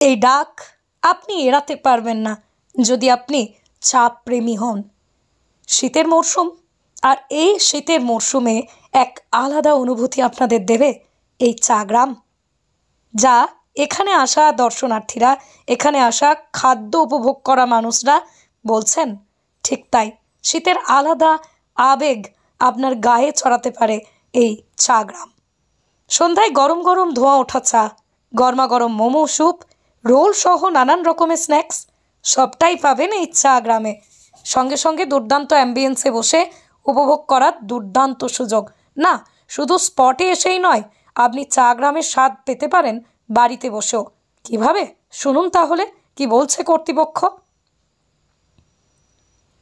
এই ডাক আপনি এড়াতে পারবেন না যদি আপনি চা প্রেমী হন। শীতের মরশুম, আর এই শীতের মরশুমে এক আলাদা অনুভূতি আপনাদের দেবে এই চা গ্রাম, যা এখানে আসা দর্শনার্থীরা, এখানে আসা খাদ্য উপভোগ করা মানুষরা বলছেন ঠিক তাই। শীতের আলাদা আবেগ আপনার গায়ে চড়াতে পারে এই চা গ্রাম। সন্ধ্যায় গরম গরম ধোঁয়া ওঠা চা, গরমা গরম মোমো, স্যুপ, রোল সহ নানান রকমের স্ন্যাক্স সবটাই পাবেন এই চা গ্রামে। সঙ্গে সঙ্গে দুর্দান্ত অ্যাম্বিয়েন্সে বসে উপভোগ করার দুর্দান্ত সুযোগ। না, শুধু স্পটে এসেই নয়, আপনি চা গ্রামের স্বাদ পেতে পারেন বাড়িতে বসেও। কিভাবে শুনুন তাহলে কি বলছে কর্তৃপক্ষ।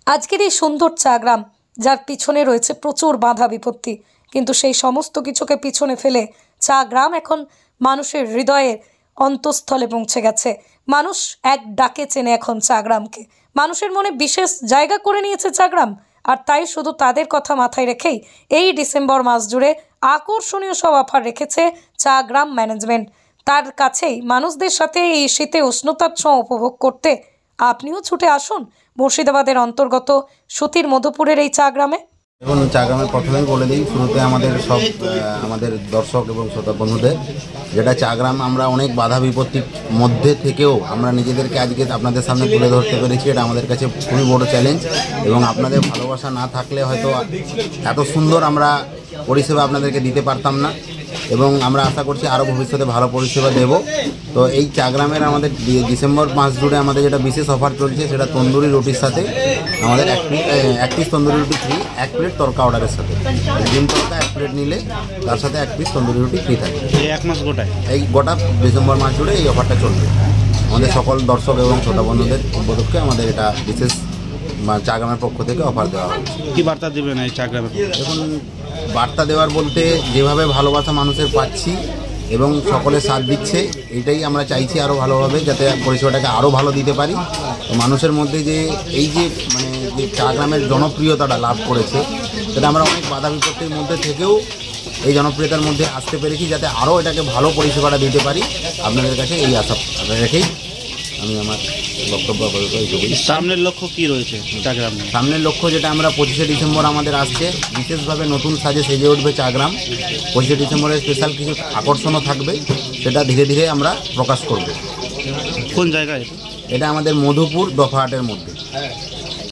আজকের এই সুন্দর চা গ্রাম, যার পিছনে রয়েছে প্রচুর বাধা বিপত্তি, কিন্তু সেই সমস্ত কিছুকে পিছনে ফেলে চা গ্রাম এখন মানুষের হৃদয়ের অন্তঃস্থলে পৌঁছে গেছে। মানুষ এক ডাকে চেনে এখন চা গ্রামকে। মানুষের মনে বিশেষ জায়গা করে নিয়েছে চা গ্রাম। আর তাই শুধু তাদের কথা মাথায় রেখেই এই ডিসেম্বর মাস জুড়ে আকর্ষণীয় সব অফার রেখেছে চা গ্রাম ম্যানেজমেন্ট। তার কাছেই মানুষদের সাথে এই শীতে উষ্ণতার ছোঁয়া উপভোগ করতে আপনিও ছুটে আসুন মুর্শিদাবাদের অন্তর্গত সুতির মধুপুরের এই চা গ্রামে। এবং চা গ্রামে প্রথমেই বলে দিই, শুরুতে আমাদের দর্শক এবং শ্রোতা বন্ধুদের, যেটা চা গ্রাম আমরা অনেক বাধা বিপত্তির মধ্যে থেকেও আমরা নিজেদেরকে আজকে আপনাদের সামনে তুলে ধরতে পেরেছি। এটা আমাদের কাছে খুবই বড় চ্যালেঞ্জ, এবং আপনাদের ভালোবাসা না থাকলে হয়তো এত সুন্দর আমরা পরিষেবা আপনাদেরকে দিতে পারতাম না, এবং আমরা আশা করছি আরও ভবিষ্যতে ভালো পরিষেবা দেব। তো এই চা গ্রামের আমাদের ডিসেম্বর মাস জুড়ে আমাদের যেটা বিশেষ অফার চলছে, সেটা তন্দুরি রুটির সাথে আমাদের এক পিস তন্দুরি রুটি ফ্রি, 1 প্লেট তরকা অর্ডারের সাথে। ডিম তরকা 1 প্লেট নিলে তার সাথে 1 পিস তন্দুরি রুটি ফ্রি থাকে। এই গোটা ডিসেম্বর মাস জুড়ে এই অফারটা চলবে। আমাদের সকল দর্শক এবং শ্রোতা বন্ধুদের উপলক্ষে আমাদের এটা বিশেষ চা গ্রামের পক্ষ থেকে অফার দেওয়া হচ্ছে। কী বার্তা দেবেন এই চা গ্রামে? এখন বার্তা দেওয়ার বলতে, যেভাবে ভালোবাসা মানুষের পাচ্ছি এবং সকলে সাথ দিচ্ছে, এটাই আমরা চাইছি আরও ভালোভাবে, যাতে পরিষেবাটাকে আরও ভালো দিতে পারি। তো মানুষের মধ্যে যে এই যে যে চা গ্রামের জনপ্রিয়তাটা লাভ করেছে, সেটা আমরা অনেক বাধা বিপত্তির মধ্যে থেকেও এই জনপ্রিয়তার মধ্যে আসতে পেরেছি, যাতে আরও এটাকে ভালো পরিষেবাটা দিতে পারি আপনাদের কাছে। এই আশা রেখেই আমি আমার বক্তব্য আপাতত এইটুকুই। সামনের লক্ষ্য কী রয়েছে চা গ্রাম? সামনের লক্ষ্য যেটা আমরা 25শে ডিসেম্বর আমাদের আসছে, বিশেষভাবে নতুন সাজে সেজে উঠবে চা গ্রাম। 25শে ডিসেম্বরের স্পেশাল কিছু আকর্ষণও থাকবে, সেটা ধীরে ধীরে আমরা প্রকাশ করব। কোন জায়গায়? এটা আমাদের মধুপুর দফাহাটের মধ্যে।